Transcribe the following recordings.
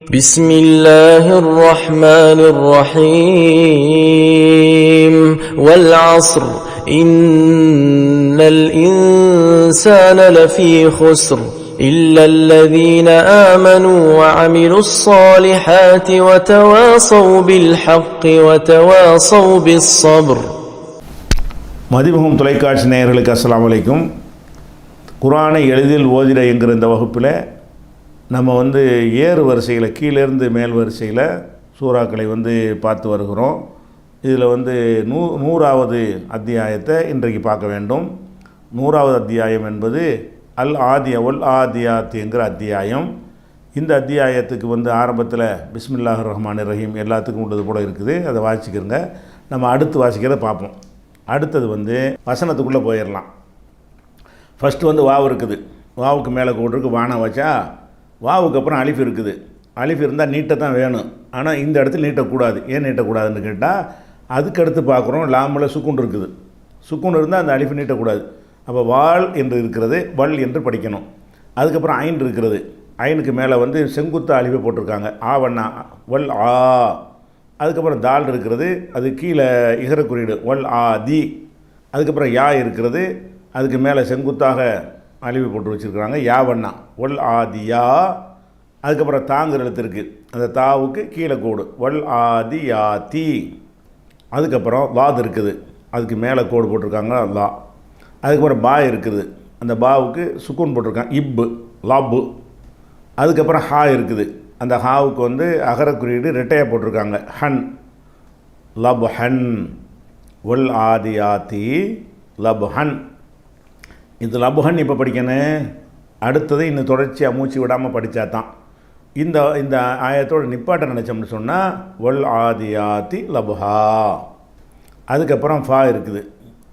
بسم الله الرحمن الرحيم والعصر إن الإنسان لفي خسر إلا الذين آمنوا وعملوا الصالحات وتواصوا بالحق وتواصوا بالصبر. மதிமுகம் தொலைக்காட்சி நேயர்களுக்கு அஸ்ஸலாமு அலைக்கும். குர்ஆனை எளிதில் ஓதிட என்கிற இந்த வகுப்பில் நம்ம ஏறு வரிசையில் கீழேருந்து மேல் வரிசையில் சூறாக்களை பார்த்து வருகிறோம். இதில் 100வது அத்தியாயத்தை இன்றைக்கு பார்க்க வேண்டும். 100வது அத்தியாயம் என்பது அல் ஆதியாத் என்கிற அத்தியாயம். இந்த அத்தியாயத்துக்கு ஆரம்பத்தில் பிஸ்மில்லாஹிர் ரஹ்மானிர் ரஹீம் எல்லாத்துக்கும் உள்ளது போல் இருக்குது. அதை வாசிக்கிறங்க. நம்ம அடுத்து வாசிக்கிறத பார்ப்போம். அடுத்தது வசனத்துக்குள்ளே போயிடலாம். ஃபஸ்ட்டு வாவு இருக்குது. வாவுக்கு மேலே கூட்டிருக்கு வானம் வச்சா வாவுக்கு அப்புறம் அலிஃப் இருக்குது. அலிஃப் இருந்தால் நீட்டத்தான் வேணும். ஆனால் இந்த இடத்துல நீட்டக்கூடாது. ஏன் நீட்டக்கூடாதுன்னு கேட்டால் அதுக்கடுத்து பார்க்குறோம் லாமில் சுக்குன் இருக்குது. சுக்குன் இருந்தால் அந்த அலிஃப் நீட்டக்கூடாது. அப்போ வால் என்று இருக்கிறது வல் என்று படிக்கணும். அதுக்கப்புறம் ஐன் இருக்கிறது. ஐனுக்கு மேலே செங்குத்த அலிஃபை போட்டிருக்காங்க. ஆவண்ணா வல் ஆ. அதுக்கப்புறம் தால் இருக்கிறது. அது கீழே இகர குறியீடு வல் ஆ தி. அதுக்கப்புறம் யா இருக்கிறது. அதுக்கு மேலே செங்குத்தாக அழிவு போட்டு வச்சுருக்குறாங்க. யாவண்ணா வல் ஆதியா. அதுக்கப்புறம் தாங்கிற எழுத்து இருக்குது. அந்த தாவுக்கு கீழே கோடு வல் ஆதி யா தி. அதுக்கப்புறம் லாத் இருக்குது. அதுக்கு மேலே கோடு போட்டிருக்காங்க லா. அதுக்கப்புறம் பா இருக்குது. அந்த பாவுக்கு சுக்கூன் போட்டிருக்காங்க இப்பு லாப்பு. அதுக்கப்புறம் ஹா இருக்குது. அந்த ஹாவுக்கு அகர குறியீடு ரெட்டையாக போட்டிருக்காங்க ஹன் லப் ஹன் வல் ஆதியாத்தி லப் ஹன். இது லபுஹன் இப்போ படிக்கணும். அடுத்தது இன்னும் தொடர்ச்சியாக மூச்சு விடாமல் படித்தா தான். இந்த ஆயத்தோடு நிப்பாட்ட நினச்சோம்னு சொன்னால் வல் ஆதியாத்தி லபுஹா. அதுக்கப்புறம் ஃபா இருக்குது.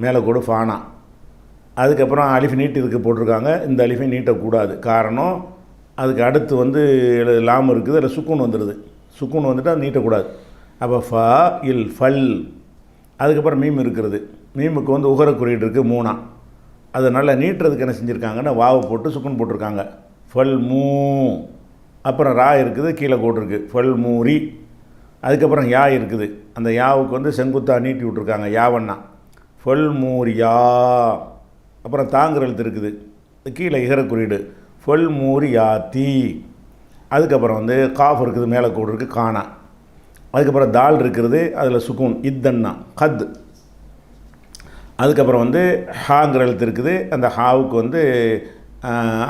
மேலே கூட ஃபானா. அதுக்கப்புறம் அலிஃப் நீட்டு இதுக்கு போட்டிருக்காங்க. இந்த அலிஃபை நீட்டக்கூடாது. காரணம் அதுக்கு அடுத்து லாம் இருக்குது. அதில் சுக்கூன் வந்துடுது. சுக்கூன் வந்துட்டு அது நீட்டக்கூடாது. அப்போ ஃபா இல் ஃபல். அதுக்கப்புறம் மீம் இருக்கிறது. மீமுக்கு உகர குறியீடு இருக்குது மூணா. அதை நல்லா நீட்டுறதுக்கு என்ன செஞ்சுருக்காங்கன்னா வாவை போட்டு சுக்குன் போட்டிருக்காங்க ஃபல் மூ. அப்புறம் ரா இருக்குது. கீழே கோட்டிருக்கு ஃபல் மூரி. அதுக்கப்புறம் யா இருக்குது. அந்த யாவுக்கு செங்குத்தா நீட்டி விட்ருக்காங்க யாவண்ணா ஃபல் மூரியா. அப்புறம் தாங்கிற எழுத்து இருக்குது. கீழே இகர குறியீடு ஃபல் மூரியா தி. அதுக்கப்புறம் காஃப் இருக்குது. மேலே கோடு இருக்குது கானா. அதுக்கப்புறம் தால் இருக்கிறது. அதில் சுக்கூன் இத்தன்னா கத். அதுக்கப்புறம் ஹாங்கிற எழுத்து இருக்குது. அந்த ஹாவுக்கு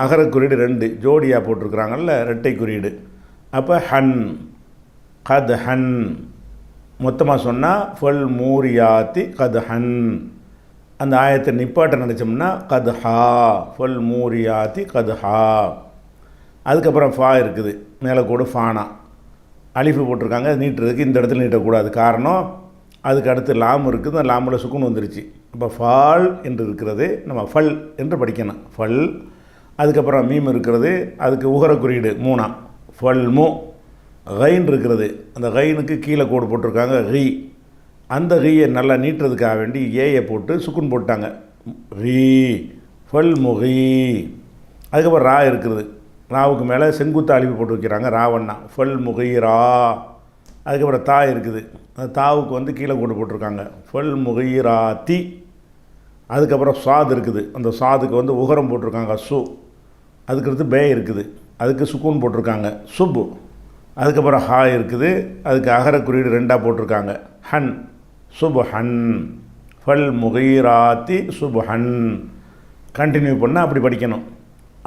அகர குறியீடு 2 ஜோடியாக போட்டிருக்கிறாங்கல்ல ரெட்டை குறியீடு. அப்போ ஹன் கத் ஹன். மொத்தமாக சொன்னால் ஃபல் மூரியாத்தி கத் ஹன். அந்த ஆயத்தை நிப்பாட்ட நினச்சோம்னா கத் ஹா ஃபல் மூரியாத்தி கத் ஹா. அதுக்கப்புறம் ஃபா இருக்குது. மேலே கூட ஃபானா. அலிஃபு போட்டிருக்காங்க. நீட்டுறதுக்கு இந்த இடத்துல நீட்டக்கூடாது. காரணம் அதுக்கு அடுத்து லாம் இருக்குது. அந்த லாமில் சுக்குன் வந்துருச்சு. இப்போ ஃபால் என்று இருக்கிறது. நம்ம ஃபல் என்று படிக்கணும் ஃபல். அதுக்கப்புறம் மீம் இருக்கிறது. அதுக்கு உகர குறியீடு மூணா ஃபல் மூ. கைன் இருக்கிறது. அந்த கைனுக்கு கீழே கோடு போட்டிருக்காங்க ஹீ. அந்த ஹீயை நல்லா நீட்டுறதுக்காக வேண்டி ஏயை போட்டு சுக்குன் போட்டாங்க ஹீ ஃபல் முகி. அதுக்கப்புறம் ரா இருக்கிறது. ராவுக்கு மேலே செங்குத்த அழிவு போட்டு வைக்கிறாங்க ராவண்ணா ஃபல் முகீரா. அதுக்கப்புறம் தா இருக்குது. அந்த தாவுக்கு கீழே கோடு போட்டிருக்காங்க ஃபல் முகீராத்தி. அதுக்கப்புறம் சாது இருக்குது. அந்த சாதுக்கு உகரம் போட்டிருக்காங்க சு. அதுக்கடுத்து பே இருக்குது. அதுக்கு சுக்கூன் போட்டிருக்காங்க சுப்பு. அதுக்கப்புறம் ஹா இருக்குது. அதுக்கு அகர குறியீடு 2 போட்டிருக்காங்க ஹன் சுப் ஹன் ஃபல் முகீராத்தி சுப் ஹன். கண்டினியூ பண்ணால் அப்படி படிக்கணும்.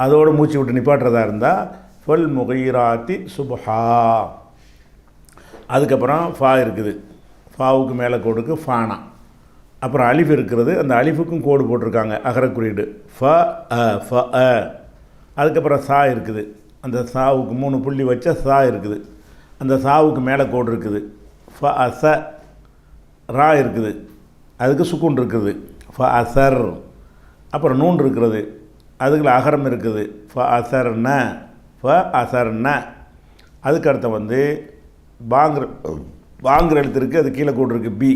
அதோடு மூச்சு விட்டு நிப்பாட்டுறதா இருந்தால் ஃபல் முகீராத்தி சுப்ஹா. அதுக்கப்புறம் ஃபா இருக்குது. ஃபாவுக்கு மேலே கோடுக்கு ஃபானா. அப்புறம் அலிஃப் இருக்கிறது. அந்த அலிஃபுக்கும் கோடு போட்டிருக்காங்க அகர குறியீடு ஃப அ ஃப அ. அதுக்கப்புறம் சா இருக்குது. அந்த சாவுக்கு 3 புள்ளி வச்ச சா இருக்குது. அந்த சாவுக்கு மேலே கோடு இருக்குது ஃப அச. ரா இருக்குது. அதுக்கு சுக்குன் இருக்குது ஃப அசர். அப்புறம் நூன் இருக்கிறது. அதுக்குள்ள அகரம் இருக்குது ஃப அசர் ந ஃப அசர் ந. அதுக்கு அடுத்த வாங்குற எழுத்து இருக்குது. அது கீழே கோடு இருக்குது பி.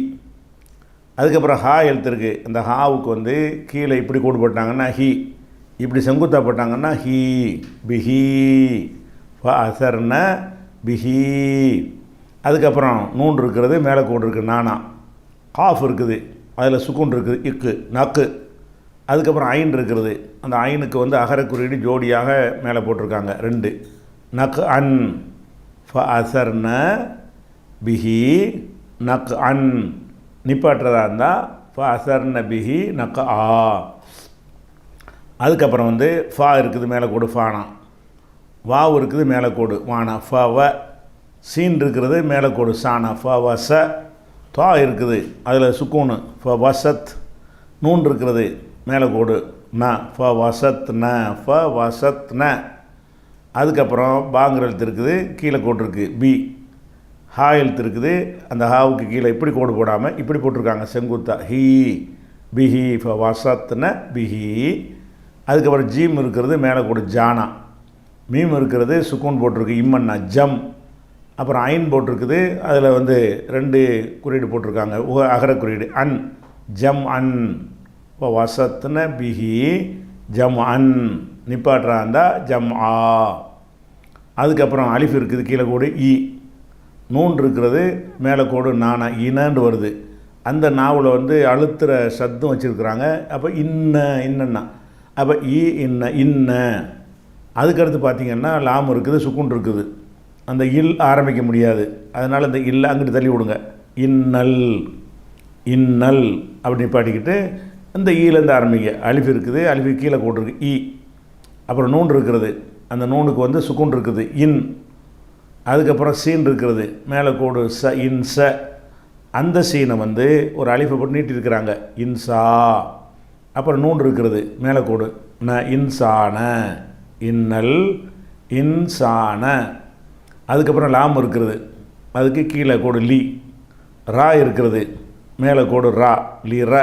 அதுக்கப்புறம் ஹா எழுத்து இருக்குது. அந்த ஹாவுக்கு கீழே இப்படி கோடு போட்டாங்கன்னா ஹி. இப்படி செங்குத்தா போட்டாங்கன்னா ஹீ பிஹி ஃப அசர்ன பிஹி. அதுக்கப்புறம் நூன் இருக்கிறது, மேலே கோடு இருக்குது நானா. காஃப் இருக்குது, அதில் சுக்குன் இருக்குது இக்கு நக்கு. அதுக்கப்புறம் ஐன் இருக்கிறது, அந்த ஐனுக்கு வந்து அகர குறியீடு ஜோடியாக மேலே போட்டிருக்காங்க 2. நக் அன் ஃப அசர்ன பிஹி நக் அன். நிப்பாட்டுறதா இருந்தால் ஃப அசர்ன பிஹி நக் ஆ. அதுக்கப்புறம் வந்து ஃபா இருக்குது, மேலே கோடு ஃபானா. வாவு இருக்குது, மேலே கோடு வானா. ஃப வ. சீன் இருக்கிறது, மேலே கோடு சானா. ஃப வ ச. துவா இருக்குது, அதில் சுக்கூனு ஃப வசத். நூன் இருக்கிறது, மேலே கோடு ந. ஃப வசத் ந. ஃப வசத் ந. அதுக்கப்புறம் பாங்கிற எழுத்து இருக்குது, கீழே கோடு இருக்குது பி. ஹா எழுத்து இருக்குது, அந்த ஹாவுக்கு கீழே இப்படி கோடு போடாமல் இப்படி போட்டிருக்காங்க செங்குத்தா. ஹீ பிஹி ஃப வசத் ந பிஹி. அதுக்கப்புறம் ஜீம் இருக்கிறது, மேலே கோடு ஜானா. மீம் இருக்கிறது, சுக்கூன் போட்டிருக்கு இம்மன்னா ஜம். அப்புறம் ஐன் போட்டிருக்குது, அதில் வந்து 2 குறியீடு போட்டிருக்காங்க அகர குறியீடு அன். ஜம் அன் இப்போ வசத்ன பிஹி ஜம் அன். நிப்பாட்டுறா இருந்தால் ஜம் ஆ. அதுக்கப்புறம் அலிஃப் இருக்குது, கீழே கோடு இ. நூன் இருக்கிறது, மேலே கோடு நானா இனன்னு வருது. அந்த நாவில் வந்து அழுத்துற சத்தம் வச்சுருக்குறாங்க. அப்போ இன்னன்னா அப்போ இன்ன. அதுக்கடுத்து பார்த்திங்கன்னா லாம் இருக்குது, சுக்குன் இருக்குது. அந்த இல் ஆரம்பிக்க முடியாது, அதனால் இந்த இல்ல அங்கிட்டு தள்ளி விடுங்க. இன்னல் அப்படி நிப்பாட்டிக்கிட்டு இந்த ஈலேருந்து ஆரம்பிங்க. அலிஃப் இருக்குது, அலிஃபு கீழே போட்டிருக்கு இ. அப்புறம் நூன் இருக்கிறது, அந்த நூனுக்கு வந்து சுக்குன் இருக்குது இன். அதுக்கப்புறம் சீன் இருக்கிறது, மேலே கோடு ச இன் ச. அந்த சீனை வந்து ஒரு அலிஃபை போட்டு நீட்டிருக்கிறாங்க இன்சா. அப்புறம் நூன் இருக்கிறது, மேலே கோடு ந இன்சான. இன்னல் இன்சான. அதுக்கப்புறம் லாம் இருக்கிறது, அதுக்கு கீழே கோடு லி. ரா இருக்கிறது, மேலே கோடு ரா லி ர.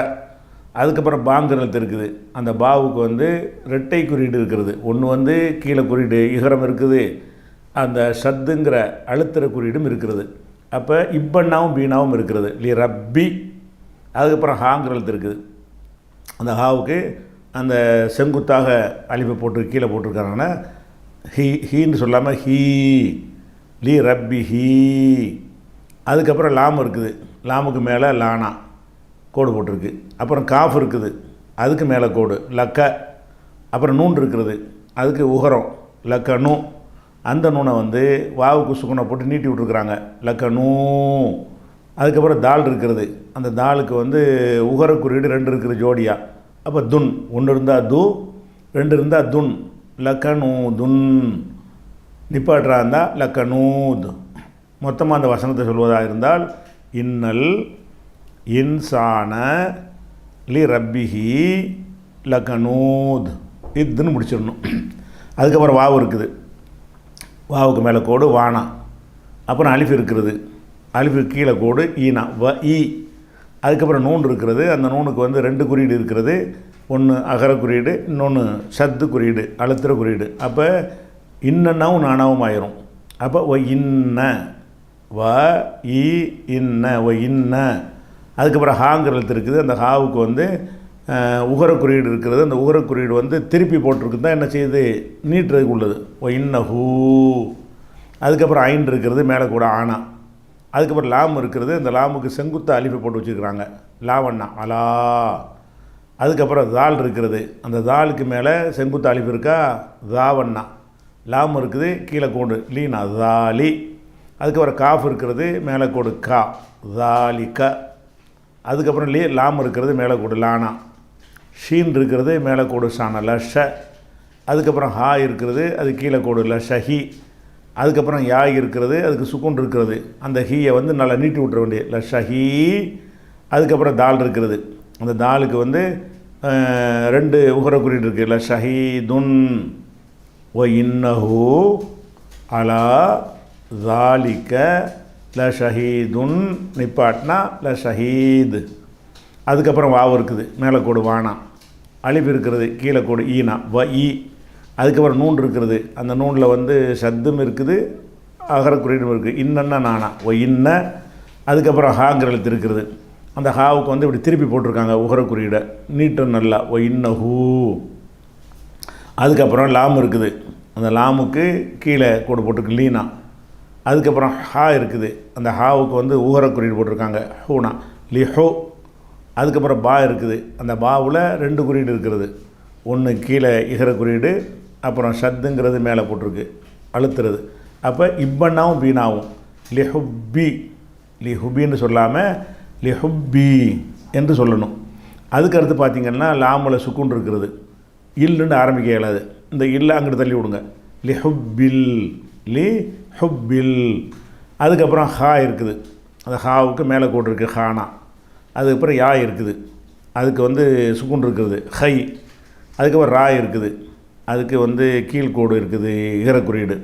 அதுக்கப்புறம் பாங்கிற எழுத்து இருக்குது, அந்த பாவுக்கு வந்து 2 குறியீடு இருக்கிறது. ஒன்று வந்து கீழே குறியீடு இகரம் இருக்குது, அந்த ஷத்துங்கிற அழுத்துற குறியீடும் இருக்கிறது. அப்போ இப்பண்ணாவும் பீனாவும் இருக்கிறது லி ரப்பி. அதுக்கப்புறம் ஹாங்கிற எழுத்து இருக்குது, அந்த ஹாவுக்கு அந்த செங்குத்தாக அலிஃபை போட்டு கீழே போட்டிருக்காங்கன்னா ஹீன்னு சொல்லாமல் ஹீ லி ரப்பி ஹீ. அதுக்கப்புறம் லாம் இருக்குது, லாமுக்கு மேலே லானா கோடு போட்டிருக்கு. அப்புறம் காஃப் இருக்குது, அதுக்கு மேலே கோடு லக்க. அப்புறம் நூன் இருக்கிறது, அதுக்கு உகரம் லக்க நூ. அந்த நூனை வந்து வாவுக்கு சுகுனை போட்டு நீட்டி விட்ருக்குறாங்க லக்க நூ. அதுக்கப்புறம் தால் இருக்கிறது, அந்த தாலுக்கு வந்து உகர குறியீடு 2 இருக்குது ஜோடியா. அப்போ துன். 1 இருந்தால் து, 2 இருந்தால் துன். லக்க நூ துன். நிப்பாட்டுறா இருந்தால் லக்க நூத். மொத்தமாக அந்த வசனத்தை சொல்வதாக இருந்தால் இன்னல் இன்சான லி ரப்பிஹி லகனூத் இதுன்னு முடிச்சிடணும். அதுக்கப்புறம் வாவு இருக்குது, வாவுக்கு மேலே கோடு வானா. அப்புறம் அலிஃப் இருக்கிறது, அலிஃபு கீழே கோடு ஈனா வ ஈ. அதுக்கப்புறம் நூன் இருக்கிறது, அந்த நூனுக்கு வந்து 2 குறியீடு இருக்கிறது. ஒன்று அகர குறியீடு, இன்னொன்று சத்து குறியீடு அழுத்துற குறியீடு. அப்போ இன்னன்னாவும் நானாவும் ஆயிரும். அப்போ ஒ இன்ன வ இ இன்ன ஒ இன்ன. அதுக்கப்புறம் ஹாங்கிற எழுத்து இருக்குது, அந்த ஹாவுக்கு வந்து உகர குறியீடு இருக்கிறது. அந்த உகர குறியீடு வந்து திருப்பி போட்டிருக்கு தான் என்ன செய்யுது, நீட்டுறதுக்கு உள்ளது ஒ இன்ன ஹூ. அதுக்கப்புறம் ஐன் இருக்கிறது, மேலே கூட ஆனா. அதுக்கப்புறம் லாம் இருக்கிறது, அந்த லாமுக்கு செங்குத்த அலிஃபை போட்டு வச்சுருக்கிறாங்க லாவண்ணா அலா. அதுக்கப்புறம் தால் இருக்கிறது, அந்த தாலுக்கு மேலே செங்குத்த அலிஃப் இருக்கா தாவண்ணா. லாம் இருக்குது, கீழே கோடு லீனா தாலி. அதுக்கப்புறம் காஃப் இருக்கிறது, மேலே கோடு கா தாலிக. அதுக்கப்புறம் லாம் இருக்கிறது, மேலே கோடு லானா. ஷீன் இருக்கிறது, மேலே கோடு ஷானா லஷ. அதுக்கப்புறம் ஹா இருக்கிறது, அது கீழே கோடு லஷஹி. அதுக்கப்புறம் யாய் இருக்கிறது, அதுக்கு சுக்குன் இருக்கிறது, அந்த ஹீயை வந்து நல்லா நீட்டி விட்டுற வேண்டிய லஷஹி. அதுக்கப்புறம் தால் இருக்கிறது, அந்த தாலுக்கு வந்து 2 உகர குறியீடு இருக்குது லஷஹீதுன் ஒ இன்னஹு அலா தாலிக லஷஹீதுன். நிப்பாட்னா லஷஹீத். அதுக்கப்புறம் வாவு இருக்குது, மேலே கோடு வானா. அலிஃப் இருக்கிறது, கீழே கோடு ஈனா வ ஈ. அதுக்கப்புறம் நூன் இருக்கிறது, அந்த நூனில் வந்து சத்தும் இருக்குது அகர குறியீடும் இருக்குது இன்னன்னா நானா ஒ இன்ன. அதுக்கப்புறம் ஹாங்கிற எழுத்து இருக்கிறது, அந்த ஹாவுக்கு வந்து இப்படி திருப்பி போட்டிருக்காங்க உகர குறியீடை நீட்டும் நல்லா ஒ இன்ன ஹூ. அதுக்கப்புறம் லாம் இருக்குது, அந்த லாமுக்கு கீழே கோடு போட்டிருக்கு லீனா. அதுக்கப்புறம் ஹா இருக்குது, அந்த ஹாவுக்கு வந்து ஊகர குறியீடு போட்டிருக்காங்க, ஹூனா லிஹோ. அதுக்கப்புறம் பா இருக்குது, அந்த பாவில் 2 குறியீடு இருக்கிறது, ஒன்று கீழே இகர குறியீடு, அப்புறம் ஷத்துங்கிறது மேலே போட்டிருக்கு அழுத்துறது. அப்போ இப்பன்னாவும் பீனாவும் லிஹுப்பி, லிஹுபின்னு சொல்லாமல் லிஹுப்பி என்று சொல்லணும். அதுக்கடுத்து பார்த்திங்கன்னா லாமில் சுக்குன் இருக்கிறது, இல்லுன்னு ஆரம்பிக்க இயலாது, இந்த இல்லை அங்கிட்டு தள்ளி விடுங்க, லிஹுப்பில் லிஹுப்பில். அதுக்கப்புறம் ஹா இருக்குது, அந்த ஹாவுக்கு மேலே கோடு இருக்குது ஹானா. அதுக்கப்புறம் யா இருக்குது, அதுக்கு வந்து சுக்குன் இருக்கிறது ஹை. அதுக்கப்புறம் ரா இருக்குது, அதுக்கு வந்து கீழ்கோடு இருக்குது இகர குறியீடு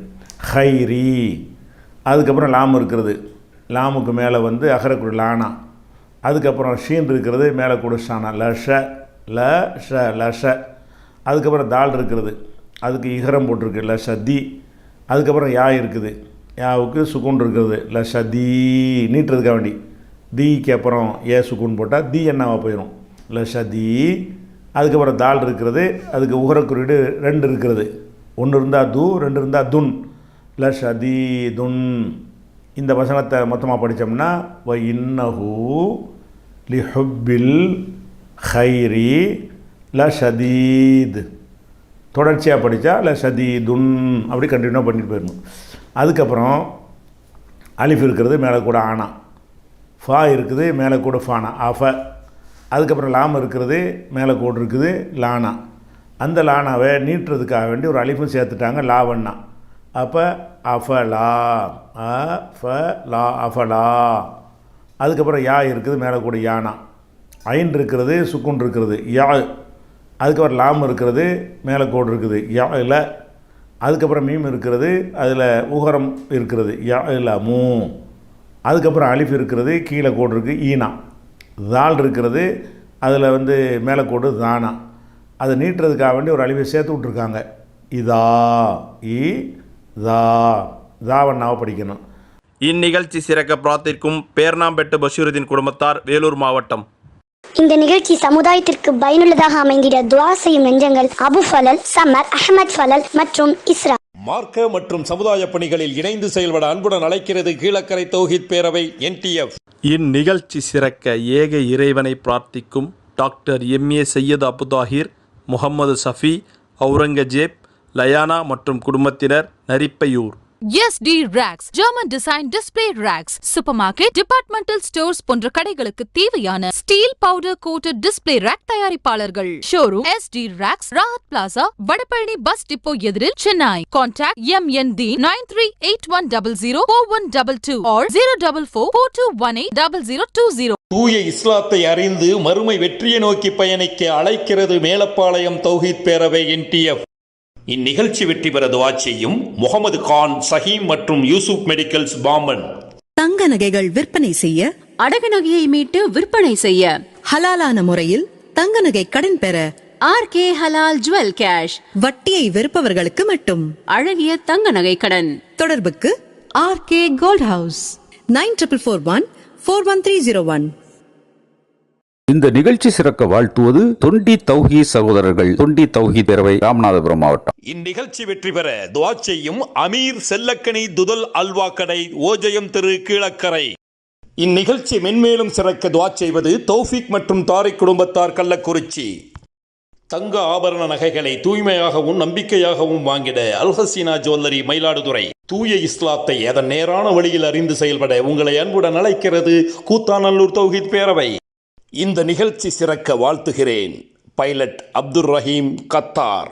ஹைரி. அதுக்கப்புறம் லாம் இருக்கிறது, லாமுக்கு மேலே வந்து அகர குறியீடு லானா. அதுக்கப்புறம் ஷீன் இருக்கிறது, மேலே கூட ஷானா லஷ லஷ லஷ. அதுக்கப்புறம் தால் இருக்கிறது, அதுக்கு இகரம் போட்டிருக்கு லஷதி. அதுக்கப்புறம் யா இருக்குது, யாவுக்கு சுக்குன் இருக்கிறது லஷதி நீட்டுறதுக்காக வேண்டி. தீக்கு அப்புறம் ஏ சுக்குன் போட்டால் தீ என்னவா போயிடும் லஷதி. அதுக்கப்புறம் தால் இருக்கிறது, அதுக்கு உகர குறியீடு 2 இருக்கிறது, 1 இருந்தால் து, 2 இருந்தால் துன், லஷதி துன். இந்த வசனத்தை மொத்தமாக படித்தோம்னா வ இன்னஹு லிஹுப்பில் ஹைரி லஷதீத். தொடர்ச்சியாக படித்தா லஷதீதுன் அப்படி கண்டினியூவாக பண்ணிட்டு போயிடணும். அதுக்கப்புறம் அலிஃப் இருக்கிறது, மேலே கூட ஆனா. ஃபா இருக்குது, மேலே கூட ஃபானா ஆஃப. அதுக்கப்புறம் லாம் இருக்கிறது, மேலே கோடு இருக்குது லானா. அந்த லானாவை நீட்டுறதுக்காக வேண்டி ஒரு அலிஃபும் சேர்த்துட்டாங்க லாவண்ணா. அப்போ அஃபலா அஃபலா அஃபலா. அதுக்கப்புறம் யா இருக்குது, மேலே கூட யானா. ஐன் இருக்கிறது, சுக்குன் இருக்கிறது யா. அதுக்கப்புறம் லாம் இருக்கிறது, மேலே கோடு இருக்குது யா இல்லை. அதுக்கப்புறம் மீம் இருக்கிறது, அதில் உகரம் இருக்கிறது யா இல்லை மூ. அதுக்கப்புறம் அலிஃப் இருக்கிறது, கீழே கோடு இருக்குது ஈனா. தால் இருக்கிறது, அதில் வந்து மேலே கோடு தானா. அதை நீட்டுறதுக்காக வேண்டி ஒரு அலிஃபை சேர்த்து விட்ருக்காங்க இதா இ தா. தாவண்ணாவை படிக்கணும். இந்நிகழ்ச்சி சிறக்க பிரார்த்திக்கும் பேர்ணாம்பெட்டு பஷீருதீன் குடும்பத்தார், வேலூர் மாவட்டம். இந்த நிகழ்ச்சி சமுதாயத்திற்கு பயனுள்ளதாக அமைந்திட துஆ செய்யும் நெஞ்சங்கள் அபு ஃபலல், சமர், அஹமத் ஃபலல் மற்றும் இஸ்ரா. மார்க்க மற்றும் சமுதாய பணிகளில் இணைந்து செயல்பட அன்புடன் அழைக்கிறது கீழக்கரை தௌஹீத் பேரவை NTF. இந்நிகழ்ச்சி சிறக்க ஏக இறைவனை பிரார்த்திக்கும் டாக்டர் MA சையத் அபுதாஹிர், முகமது சஃபி, அவுரங்கஜேப், லயானா மற்றும் குடும்பத்தினர், Narippaiyur. SD Racks, German Design Display Racks, Supermarket, Departmental Stores போன்ற கடைகளுக்கு தேவையான steel powder coated display rack தயாரிப்பாளர்கள். Showroom SD Racks, Rahat plaza, Vadapalani bus depot எதிரில், சென்னை. Contact MND 9381004122 or 04442180020. தூய இஸ்லாத்தை அறிந்து மறுமை வெற்றியை நோக்கி பயணிக்க அழைக்கிறது மேலப்பாளையம் தௌஹீத் பேரவை NTF. இந்நிகழ்ச்சி வெற்றி பெற துஆ செய்யும் முகமது கான், சஹீம் மற்றும் யூசுப் மெடிக்கல்ஸ், பாம்பன். தங்க நகைகள் விற்பனை செய்ய, அடகு நகையை மீட்டு விற்பனை செய்ய, ஹலாலான முறையில் தங்க நகை கடன் பெற RK ஹலால் ஜுவல் கேஷ். வட்டியை வெறுப்பவர்களுக்கு மட்டும் அழகிய தங்க நகை கடன். தொடர்புக்கு RK கோல்ட் ஹவுஸ் 9441411301. இந்த நிகழ்ச்சி சிறக்க வாழ்த்துவது தொண்டி தௌஹி சகோதரர்கள், தொண்டி தௌஹி பேரவை, ராமநாதபுரம் மாவட்டம். இந்நிகழ்ச்சி வெற்றி பெற துஆ செய்யும் அமீர் செல்லக்கனி துதல் அல்வா கடை, ஓஜயம் திரு, கீழக்கரை. இந்நிகழ்ச்சி மென்மேலும் சிறக்க துஆ செய்வது தௌஃபிக் மற்றும் தாரிக் குடும்பத்தார், கள்ளக்குறிச்சி. தங்க ஆபரண நகைகளை தூய்மையாகவும் நம்பிக்கையாகவும் வாங்கிட அல்ஹசீனா ஜுவல்லரி, மயிலாடுதுறை. தூய இஸ்லாத்தை அதன் நேரான வழியில் அறிந்து செயல்பட உங்களை அன்புடன் அழைக்கிறது கூத்தாநல்லூர் தௌஹீத் பேரவை. இந்த நிகழ்ச்சி சிறக்க வாழ்த்துகிறேன் பைலட் அப்துல் ரஹீம், கத்தார்.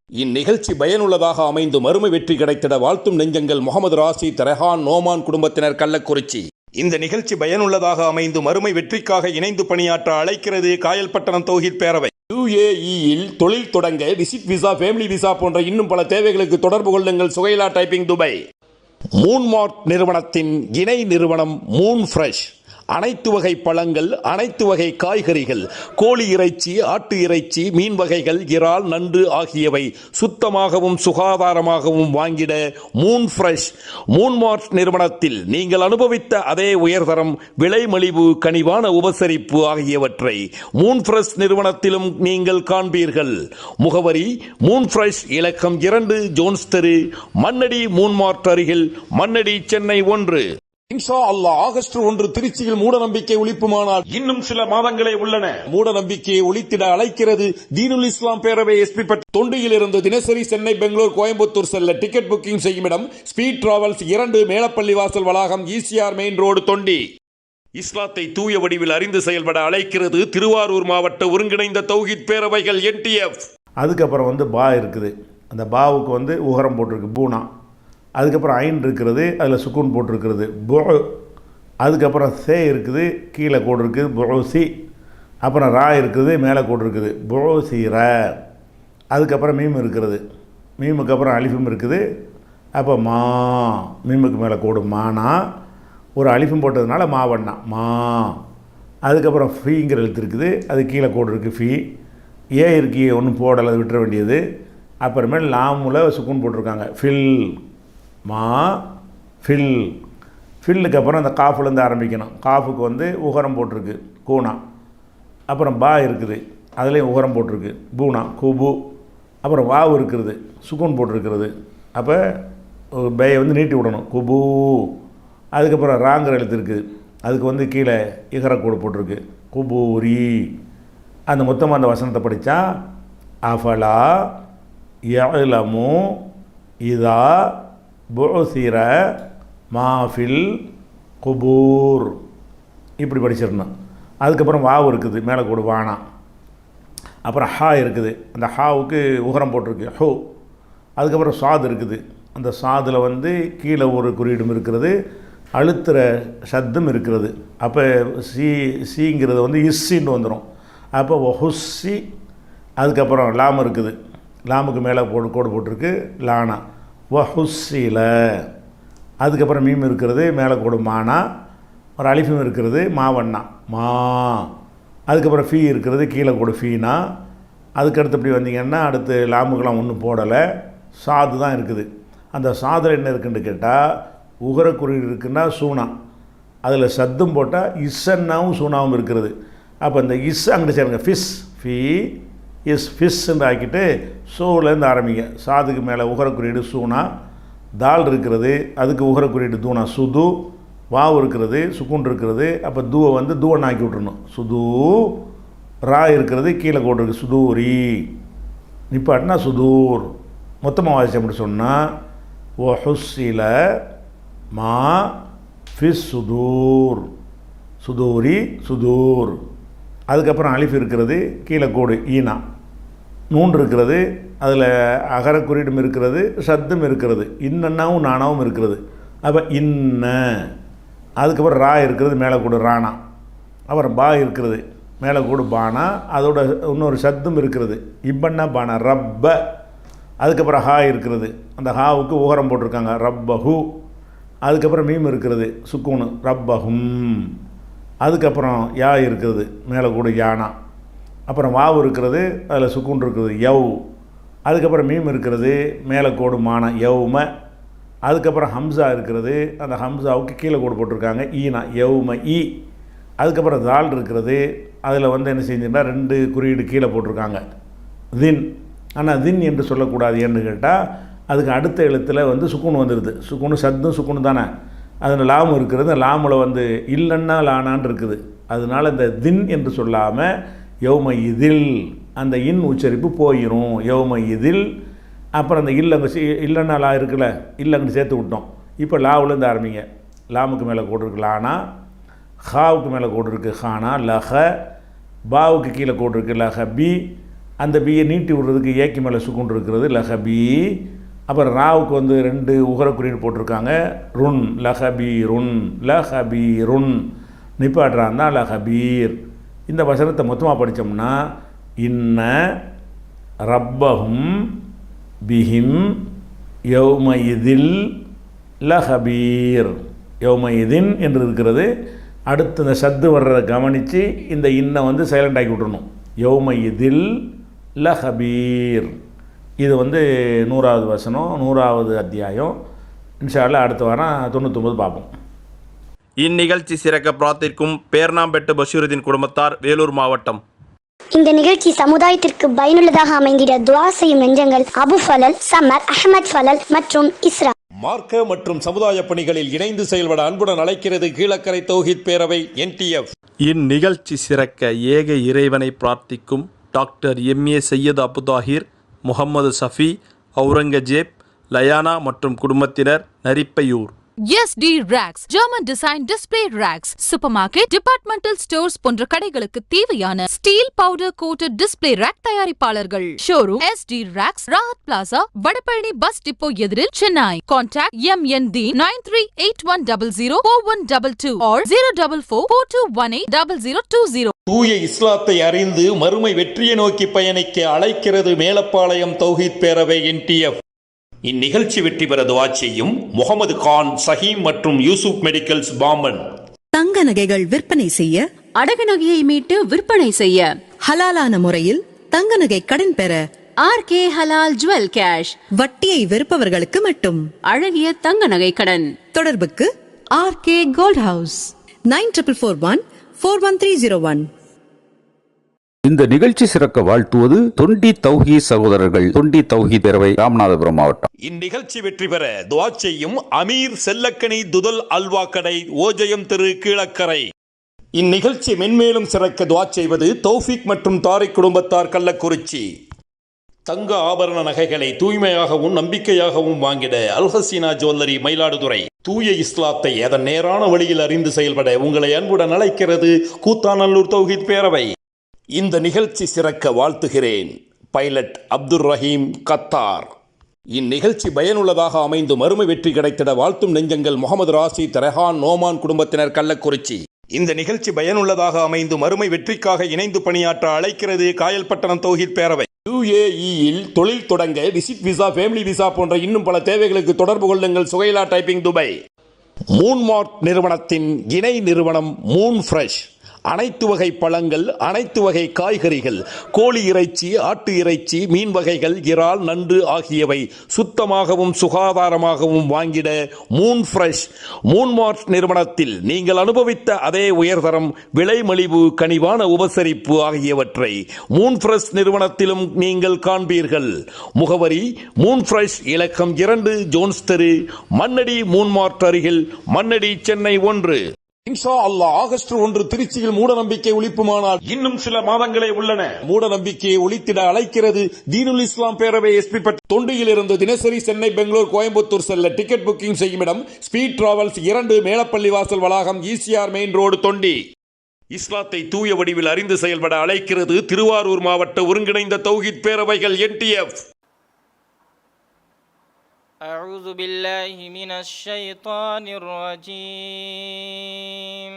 இந்நிகழ்ச்சி பயனுள்ளதாக அமைந்து மறுமை வெற்றி கிடைத்திட வாழ்த்தும் நெஞ்சங்கள் முகமது ராசித், ரெஹான், நோமான் குடும்பத்தினர், கள்ளக்குறிச்சி. இந்த நிகழ்ச்சி பயனுள்ளதாக அமைந்து மறுமை வெற்றிக்காக இணைந்து பணியாற்ற அழைக்கிறது காயல்பட்டணம் தௌஹீத் பேரவை. UAE-யில் தொழில் தொடங்க விசிட் விசா, ஃபேமிலி விசா போன்ற இன்னும் பல தேவைகளுக்கு தொடர்பு கொள்ளுங்கள் சுகைலா டைப்பிங், துபாய். மூன் மார்ட் நிறுவனத்தின் இணை நிறுவனம் மூன் ஃப்ரெஷ். அனைத்து வகை பழங்கள், அனைத்து வகை காய்கறிகள், கோழி இறைச்சி, ஆட்டு இறைச்சி, மீன் வகைகள், இறால், நண்டு ஆகியவை சுத்தமாகவும் சுகாதாரமாகவும் வாங்கிட மூன் ஃப்ரெஷ் மூன் மார்ட் நிறுவனத்தில் நீங்கள் அனுபவித்த அதே உயர்தரம், விலை மலிவு, கனிவான உபசரிப்பு ஆகியவற்றை மூன் ஃப்ரெஷ் நிறுவனத்திலும் நீங்கள் காண்பீர்கள். முகவரி மூன் ஃப்ரெஷ், இலக்கம் 2, ஜோன்ஸ் தெரு, மண்ணடி மூன் மார்ட் அருகில், மண்ணடி, சென்னை 1. இன்ஷா அல்லாஹ் ஆகஸ்ட் 1 திருச்சியில் மூடநம்பிக்கை ஒழிப்பு மாநாடு இன்னும் சில மாதங்களே உள்ளன. மூடநம்பிக்கையை ஒழித்திட அழைக்கிறது தீனுல் இஸ்லாம் பேரவை எஸ்பி பட். தொண்டியிலிருந்து தினசரி சென்னை, பெங்களூர், கோயம்புத்தூர் செல்ல டிக்கெட் புக்கிங் செய்யும் இடம் ஸ்பீட் டிராவல்ஸ் 2, மேலப்பள்ளி வாசல் வளாகம், ஈசிஆர் மெயின் ரோடு, தொண்டி. இஸ்லாத்தை தூய வடிவில் அறிந்து செயல்பட அழைக்கிறது திருவாரூர் மாவட்ட ஒருங்கிணைந்த தௌஹீத் பேரவைகள் NTF. அதுக்கப்புறம் பா இருக்குது. அந்த பாவுக்கு உகரம் போட்டிருக்கு பூனா. அதுக்கப்புறம் ஐன் இருக்கிறது, அதில் சுக்கூன் போட்டிருக்கிறது பு. அதுக்கப்புறம் சே இருக்குது, கீழே கோடு இருக்குது புசி. அப்புறம் ரா இருக்குது, மேலே கோடு இருக்குது புசிர. அதுக்கப்புறம் மீம் இருக்கிறது, மீமுக்கு அப்புறம் அலிஃபும் இருக்குது. அப்போ மா, மீமுக்கு மேலே கோடு மானா, ஒரு அலிஃபும் போட்டதுனால மாவண்ணா மா. அதுக்கப்புறம் ஃபீங்கிற எழுத்து இருக்குது, அது கீழே கோடு இருக்குது ஃபீ. ஏ இருக்கு, ஒன்றும் போடலை, அது விட்டுற வேண்டியது. அப்புறமேல் லாமுல சுக்கூன் போட்டிருக்காங்க ஃபில், மா ஃபில். ஃபில்லுக்கு அப்புறம் அந்த காஃபுலேருந்து ஆரம்பிக்கணும். காஃபுக்கு உகரம் போட்டிருக்கு கூனா. அப்புறம் பா இருக்குது, அதுலேயும் உகரம் போட்டிருக்கு பூனா குபு. அப்புறம் வாவு இருக்கிறது, சுக்கூன் போட்டிருக்கிறது. அப்போ பேயை நீட்டி விடணும் குபு. அதுக்கப்புறம் ராங்கிற எழுத்து இருக்குது, அதுக்கு கீழே இகரக்கூடு போட்டிருக்கு குபூரி. அந்த மொத்தமாக அந்த வசனத்தை படித்தா அஃபலா யஅலமு இதா புசிர மாஃபில் குபூர், இப்படி படிச்சிடணும். அதுக்கப்புறம் வாவு இருக்குது, மேலே கூடு வானா. அப்புறம் ஹா இருக்குது, அந்த ஹாவுக்கு உகரம் போட்டிருக்கு ஹோ. அதுக்கப்புறம் சாது இருக்குது, அந்த சாதில் கீழே ஒரு குறியீடும் இருக்கிறது, அழுத்துற சத்தும் இருக்கிறது. அப்போ சீங்கிறது இஸ்ஸின்னு வந்துடும். அப்போ ஒஹுஸ்ஸி. அதுக்கப்புறம் லாம் இருக்குது, லாமுக்கு மேலே கோடு போட்டிருக்கு லானா வஹுஸ்ஸில. அதுக்கப்புறம் மீம் இருக்கிறது, மேலே கோடு மானா, ஒரு அலிஃபும் இருக்கிறது மாவண்ணா மா. அதுக்கப்புறம் ஃபீ இருக்கிறது, கீழே கோடு ஃபீனா. அதுக்கடுத்து இப்படி வந்தீங்கன்னா அடுத்து லாமுக்கெல்லாம் ஒன்றும் போடலை, சாது தான் இருக்குது. அந்த சாதில் என்ன இருக்குதுன்னு கேட்டால் உகரக்குறியீடு இருக்குன்னா சூனா, அதில் சத்தும் போட்டால் இஸ்ஸன்னாவும் சூனாவும் இருக்கிறது. அப்போ இந்த இஸ் அங்கிட்டு சேருங்க, ஃபிஸ் ஃபீ இஸ் ஃபிஸ்ன்னு ஆக்கிட்டு சூலேருந்து ஆரம்பிங்க. சாதுக்கு மேலே உகரக்குறியீடு சூனா. தால் இருக்கிறது, அதுக்கு உகரக்குறியீடு தூணா சுது. வாவு இருக்கிறது, சுக்குன் இருக்கிறது. அப்போ தூவை தூவன் ஆக்கி விட்றணும் சுது. ரா இருக்கிறது, கீழே கோடு இருக்குது சுதூரி. நிப்பாட்டினா சுதூர். மொத்தமாக வாசிச்சு அப்படி சொன்னால் ஒஹுஸ்ஸில மா ஃபிஸ் சுதூர், சுதூரி சுதூர். அதுக்கப்புறம் அலிஃப் இருக்கிறது, கீழே கோடு ஈனா. நூன் இருக்கிறது, அதில் அகர குறியீடும் இருக்கிறது, சத்தும் இருக்கிறது, இன்னன்னாவும் நானாவும் இருக்கிறது. அப்போ இன்ன. அதுக்கப்புறம் ரா இருக்கிறது, மேலே கூடு ராணா. அப்புறம் பா இருக்கிறது, மேலே கூடு பானா, அதோட இன்னொரு சத்தும் இருக்கிறது இப்பன்னா பானா ரப்ப. அதுக்கப்புறம் ஹா இருக்கிறது, அந்த ஹாவுக்கு உகரம் போட்டிருக்காங்க ரப்பஹு. அதுக்கப்புறம் மீம் இருக்கிறது சுக்கூனு ரப்பஹும். அதுக்கப்புறம் யா இருக்கிறது, மேலே கூட யானா. அப்புறம் வாவு இருக்கிறது, அதில் சுக்கூன் இருக்கிறது யவ். அதுக்கப்புறம் மீம் இருக்கிறது, மேலே கோடு மானா யவ்ம. அதுக்கப்புறம் ஹம்சா இருக்கிறது, அந்த ஹம்சாவுக்கு கீழே கோடு போட்டிருக்காங்க ஈனா யவ்ம இ. அதுக்கப்புறம் தால் இருக்கிறது, அதில் என்ன செஞ்சுன்னா 2 குறியீடு கீழே போட்டிருக்காங்க தின். ஆனால் தின் என்று சொல்லக்கூடாது என்று கேட்டால் அதுக்கு அடுத்த எழுத்தில் சுக்கூன் வந்துடுது. சுக்கூனு சத்தும் சுக்கூனு தானே, அதில் லாமு இருக்கிறது. லாமில் இல்லைன்னா லானான்னு இருக்குது. அதனால் இந்த தின் என்று சொல்லாமல் யௌம இதில் அந்த இன் உச்சரிப்பு போயிடும். யௌம இதில். அப்புறம் அந்த அங்கே இல்லைன்னா லா இருக்குல்ல, இல்லைங்கன்னு சேர்த்து விட்டோம். இப்போ லாவுலேருந்து ஆரம்பிங்க. லாமுக்கு மேலே கோடு இருக்குது லானா. ஹாவுக்கு மேலே கோடு இருக்குது ஹானா லஹ. பாவுக்கு கீழே கோடு இருக்குது லஹ பி. அந்த பியை நீட்டி விடுறதுக்கு ஏக்கு மேலே சுக்குன் இருக்கிறது லஹ பி. அப்புறம் ராவுக்கு 2 உகரக்குறியீடு போட்டிருக்காங்க ருன் லஹபீருன் லஹபீருன். நிப்பாட்டுறான் தான் லஹபீர். இந்த வசனத்தை மொத்தமாக படித்தோம்னா இன்ன ரப்பஹும் பிஹிம் யௌம இதில் லஹபீர். யௌம இதின் என்று இருக்கிறது, அடுத்து இந்த சத்து வர்றதை கவனித்து இந்த இன்னை வந்து சைலண்ட் ஆக்கி விட்டுறணும். யௌம இதில் லஹபீர். இது வந்து 100வது வசனம், 100வது அத்தியாயம். இன்ஷா அல்லாஹ் அடுத்த வாரம் 99 பார்ப்போம். இந்நிகழ்ச்சி சிறக்க பிரார்த்திக்கும் பேர்ணாம்பெட்டு பஷீருதீன் குடும்பத்தார், வேலூர் மாவட்டம். இந்த நிகழ்ச்சி சமுதாயத்திற்கு பயனுள்ளதாக அமைந்திட துஆ செய்யும் நெஞ்சங்கள் அபு ஃபலல், சமர், அஹமத் ஃபலல் மற்றும் இஸ்ரா. மார்க்க மற்றும் சமுதாய பணிகளில் இணைந்து செயல்பட அன்புடன் அழைக்கிறது கீழக்கரை தௌஹீத் பேரவை NTF. இந்நிகழ்ச்சி சிறக்க ஏக இறைவனை பிரார்த்திக்கும் டாக்டர் MA சையத் அபுதாஹிர், முகமது சஃபி, அவுரங்கஜேப், லயானா மற்றும் குடும்பத்தினர், Narippaiyur. SD Racks, German Design Display Racks, Supermarket, Departmental Stores போன்ற கடைகளுக்கு தேவையான steel powder coated display rack தயாரிப்பாளர்கள். Showroom SD Racks, Rahat plaza, Vadapalani bus depot எதிரில், சென்னை. Contact MND 9381004122 or 04442180020. தூய இஸ்லாத்தை அறிந்து மறுமை வெற்றியை நோக்கி பயணிக்க அழைக்கிறது மேலப்பாளையம் தௌஹீத் பேரவை NTF. இந்நிகழ்ச்சி வெற்றி பெற துஆ செய்யும் முகமது கான், சஹீம் மற்றும் யூசுப் மெடிக்கல்ஸ், பாம்பன். தங்க நகைகள் விற்பனை செய்ய, அடகு நகையை மீட்டு விற்பனை செய்ய, ஹலாலான முறையில் தங்க நகை கடன் பெற RK ஹலால் ஜுவல் கேஷ். வட்டியை வெறுப்பவர்களுக்கு மட்டும். அழகிய தங்க நகை கடன். தொடர்புக்கு RK கோல்ட் ஹவுஸ் 9441411301. இந்த நிகழ்ச்சி சிறக்க வாழ்த்துவது தொண்டி தௌஹி சகோதரர்கள், தொண்டி தௌஹி பேரவை, ராமநாதபுரம் மாவட்டம். இந்நிகழ்ச்சி வெற்றி பெற துஆ செய்யும் அமீர் செல்லக்கனி துதல் அல்வா கடை, ஓஜயம் திரு, கீழக்கரை. இந்நிகழ்ச்சி மென்மேலும் சிறக்க துஆ செய்வது தௌஃபிக் மற்றும் தாரிக் குடும்பத்தார், கள்ளக்குறிச்சி. தங்க ஆபரண நகைகளை தூய்மையாகவும் நம்பிக்கையாகவும் வாங்கிட அல்ஹசீனா ஜுவல்லரி, மயிலாடுதுறை. தூய இஸ்லாத்தை அதன் நேரான வழியில் அறிந்து செயல்பட உங்களை அன்புடன் அழைக்கிறது கூத்தாநல்லூர் தௌஹீத் பேரவை. இந்த நிகழ்ச்சி சிறக்க வாழ்த்துகிறேன் பைலட் அப்துல் ரஹீம், கத்தார். இந்நிகழ்ச்சி பயனுள்ளதாக அமைந்து மறுமை வெற்றி கிடைத்திட வாழ்த்தும் நெஞ்சங்கள் முகமது ராசித், ரெஹான், நோமான் குடும்பத்தினர், கள்ளக்குறிச்சி. இந்த நிகழ்ச்சி பயனுள்ளதாக அமைந்து மறுமை வெற்றிக்காக இணைந்து பணியாற்ற அழைக்கிறது காயல்பட்டணம் தௌஹீத் பேரவை. UAE-யில் தொழில் தொடங்க விசிட் விசா, ஃபேமிலி விசா போன்ற இன்னும் பல தேவைகளுக்கு தொடர்பு கொள்ளுங்கள் சுகைலா டைப்பிங், துபாய். மூன்மார்ட் நிறுவனத்தின் இணை நிறுவனம் மூன் ஃப்ரெஷ். அனைத்து வகை பழங்கள், அனைத்து வகை காய்கறிகள், கோழி இறைச்சி, ஆட்டு இறைச்சி, மீன் வகைகள், இறால், நண்டு ஆகியவை சுத்தமாகவும் சுகாதாரமாகவும் வாங்கிட மூன் ஃப்ரெஷ். மூன்மார்ட் நிறுவனத்தில் நீங்கள் அனுபவித்த அதே உயர்தரம், விலை மலிவு, கனிவான உபசரிப்பு ஆகியவற்றை மூன் ஃப்ரெஷ் நிறுவனத்திலும் நீங்கள் காண்பீர்கள். முகவரி மூன் ஃப்ரெஷ், இலக்கம் 2, ஜோன்ஸ் தெரு, மண்ணடி, மூன்மார்ட் அருகில், மண்ணடி, சென்னை 1. இன்ஷா அல்லாஹ் ஆகஸ்ட் 1 திருச்சியில் மூட நம்பிக்கை ஒழிப்பு மாநாடு. இன்னும் சில மாதங்களே உள்ளன. மூட நம்பிக்கையை ஒழித்திட அழைக்கிறது தீனுல் இஸ்லாம் பேரவை SP. தொண்டியில் இருந்து தினசரி சென்னை, பெங்களூர், கோயம்புத்தூர் செல்ல டிக்கெட் புக்கிங் செய்யும் இடம் ஸ்பீட் டிராவல்ஸ் 2, மேலப்பள்ளி வாசல் வளாகம், ECR மெயின் ரோடு, தொண்டி. இஸ்லாத்தை தூய வடிவில் அறிந்து செயல்பட அழைக்கிறது திருவாரூர் மாவட்ட ஒருங்கிணைந்த தௌஹீத் பேரவைகள் NTF. أعوذ بالله من الشيطان الرجيم.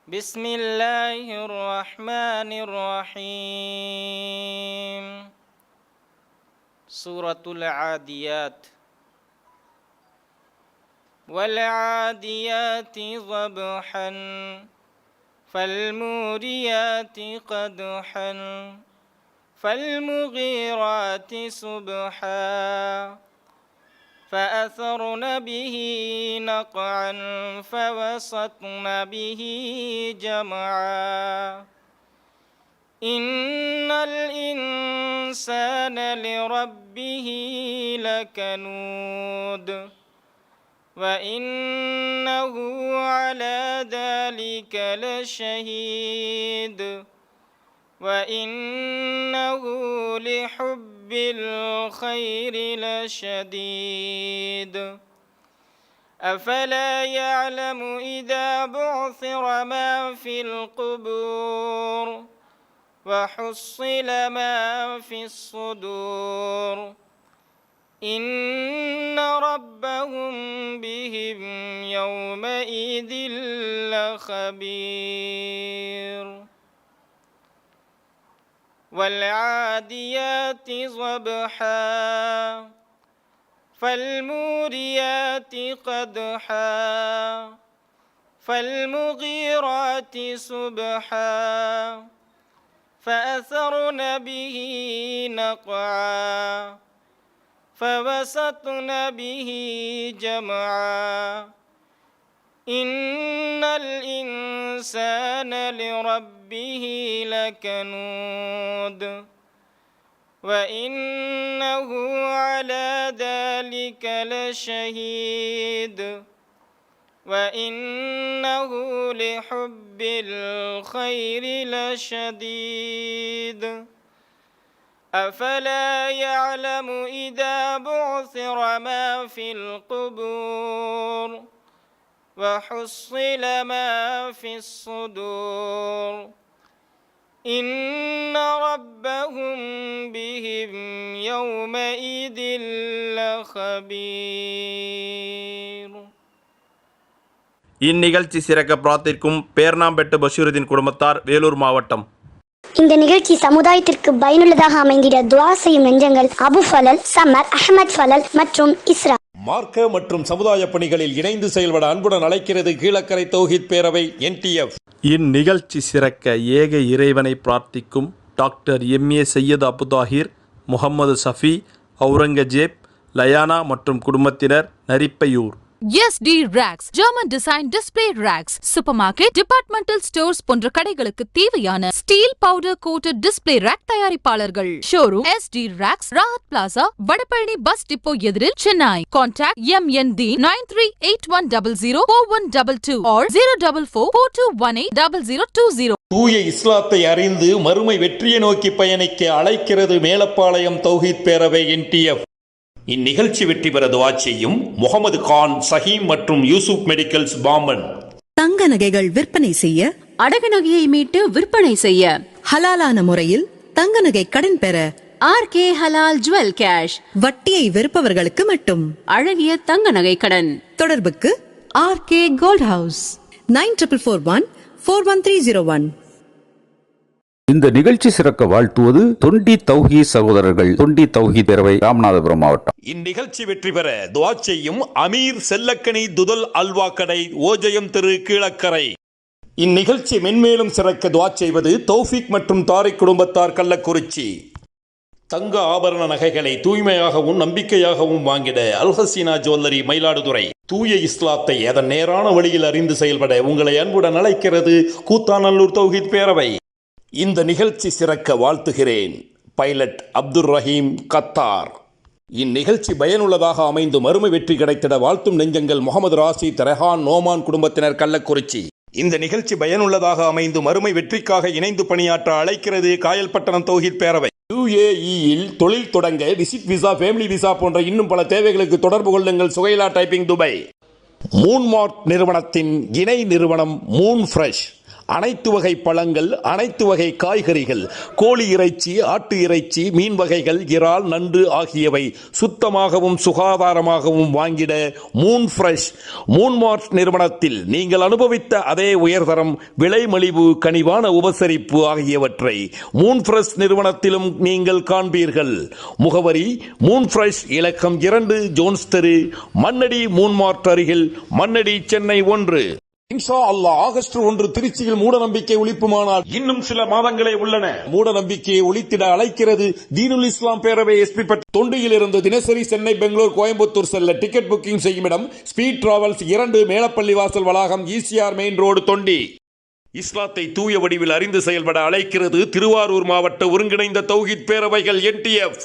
بسم الله الرحمن الرحيم. سورة العاديات. والعاديات ضبحا فالموريات قدحا فالمغيرات صبحا فأثرن به نقعا فوسطن به جمعا إن الإنسان لربه لكنود وإنه على ذلك لشهيد وإنه لحب الخير لشديد أفلا يعلم إذا بعثر ما في القبور وحصل ما في الصدور إن ربهم بهم يومئذ لخبير والعاديات ضبحا فالموريات قدحا فالمغيرات صبحا فأثرن به نقعا فوسطن به جمعا إن الإنسان لربه لكنود وإنه على ذلك لشهيد وإنه لحب الخير لشديد أفلا يعلم إذا بعثر ما في القبور وحصل ما في الصدور إن ربهم بهم يومئذ لخبير. இந்நிகழ்ச்சி சிறக்க பிரார்த்திக்கும் பேர்ணாம்பெட்டு பஷீருதீன் குடும்பத்தார், வேலூர் மாவட்டம். இந்த நிகழ்ச்சி சமுதாயத்திற்கு பயனுள்ளதாக அமைந்திட துஆ செய்யும் நெஞ்சங்கள் அபு ஃபலல், சமர், அஹமத் ஃபலல் மற்றும் இஸ்ரா. மார்க்க மற்றும் சமுதாய பணிகளில் இணைந்து செயல்பட அன்புடன் அழைக்கிறது கீழக்கரை தௌஹீத் பேரவை NTF. இந்நிகழ்ச்சி சிறக்க ஏக இறைவனை பிரார்த்திக்கும் டாக்டர் MA சையது அபுதாஹிர், முகமது சஃபி, அவுரங்கஜேப், லயானா மற்றும் குடும்பத்தினர், Narippaiyur. SD Racks, German Design Display Racks, Supermarket, Departmental Stores போன்ற கடைகளுக்கு தேவையான steel powder coated display rack தயாரிப்பாளர்கள். Showroom SD Racks, Rahat plaza, Vadapalani bus depot எதிரில், சென்னை. Contact MND 9381004122 or 04442180020. தூய இஸ்லாத்தை அறிந்து மறுமை வெற்றியை நோக்கி பயணிக்க அழைக்கிறது மேலப்பாளையம் தௌஹீத் பேரவை NTF. இந்நிகழ்ச்சி வெற்றி பெற துஆ செய்யும் முகமது கான், சஹீம் மற்றும் யூசுப் மெடிக்கல்ஸ், பாம்பன். தங்க நகைகள் விற்பனை செய்ய, அடகு நகையை மீட்டு விற்பனை செய்ய, ஹலாலான முறையில் தங்க நகை கடன் பெற RK ஹலால் ஜுவல் கேஷ். வட்டியை வெறுப்பவர்களுக்கு மட்டும். அழகிய தங்க நகை கடன். தொடர்புக்கு RK கோல்ட் ஹவுஸ் 9441411301. இந்த நிகழ்ச்சி சிறக்க வாழ்த்துவது தொண்டி தௌஹி சகோதரர்கள், தொண்டி தௌஹி பேரவை, ராமநாதபுரம் மாவட்டம். இந்நிகழ்ச்சி வெற்றி பெற துஆ செய்யும் அமீர் செல்லக்கனி துதல் அல்வா கடை, ஓஜயம் தெரு, கீழக்கரை. இந்நிகழ்ச்சி மென்மேலும் சிறக்க துஆ செய்வது தௌஃபிக் மற்றும் தாரிக் குடும்பத்தார், கள்ளக்குறிச்சி. தங்க ஆபரண நகைகளை தூய்மையாகவும் நம்பிக்கையாகவும் வாங்கிட அல்ஹசீனா ஜுவல்லரி, மயிலாடுதுறை. தூய இஸ்லாத்தை அதன் நேரான வழியில் அறிந்து செயல்பட உங்களை அன்புடன் அழைக்கிறது கூத்தாநல்லூர் தௌஹீத் பேரவை. இந்த நிகழ்ச்சி சிறக்க வாழ்த்துகிறேன் பைலட் அப்துல் ரஹீம், கத்தார். இந்நிகழ்ச்சி பயனுள்ளதாக அமைந்து மறுமை வெற்றி கிடைத்திட வாழ்த்தும் நெஞ்சங்கள் முகமது ராசித், ரெஹான், நோமான் குடும்பத்தினர், கள்ளக்குறிச்சி. இந்த நிகழ்ச்சி பயனுள்ளதாக அமைந்து மறுமை வெற்றிக்காக இணைந்து பணியாற்ற அழைக்கிறது காயல்பட்டணம் தௌஹீத் பேரவை. UAE-யில் தொழில் தொடங்க விசிட் விசா, ஃபேமிலி விசா போன்ற இன்னும் பல தேவைகளுக்கு தொடர்பு கொள்ளுங்கள் சுகைலா டைப்பிங், துபை. மூன்மார்ட் நிறுவனத்தின் இணை நிறுவனம் மூன் ஃப்ரெஷ். அனைத்து வகை பழங்கள், அனைத்து வகை காய்கறிகள், கோழி இறைச்சி, ஆட்டு இறைச்சி, மீன் வகைகள், இறால், நண்டு ஆகியவை சுத்தமாகவும் சுகாதாரமாகவும் வாங்கிட மூன் ஃப்ரெஷ். மூன்மார்ட் நிறுவனத்தில் நீங்கள் அனுபவித்த அதே உயர்தரம், விலை மலிவு, கனிவான உபசரிப்பு ஆகியவற்றை மூன் ஃப்ரெஷ் நிறுவனத்திலும் நீங்கள் காண்பீர்கள். முகவரி மூன் ஃப்ரெஷ், இலக்கம் 2, ஜோன்ஸ் தெரு, மண்ணடி, மூன்மார்ட் அருகில், மண்ணடி, சென்னை 1. இன்ஷா அல்லாஹ் ஆகஸ்ட் 1 திருச்சியில் மூட நம்பிக்கை ஒழிப்பு மாநாடு. இன்னும் சில மாதங்களே உள்ளன. மூட நம்பிக்கையை ஒழித்திட அழைக்கிறது தீனுல் இஸ்லாம் பேரவை SP. தொண்டியில் இருந்து தினசரி சென்னை, பெங்களூர், கோயம்புத்தூர் செல்ல டிக்கெட் புக்கிங் செய்யும் இடம் ஸ்பீட் டிராவல்ஸ் 2, மேலப்பள்ளி வாசல் வளாகம், ECR மெயின் ரோடு, தொண்டி. இஸ்லாத்தை தூய வடிவில் அறிந்து செயல்பட அழைக்கிறது திருவாரூர் மாவட்ட ஒருங்கிணைந்த தௌஹீத் பேரவைகள் NTF.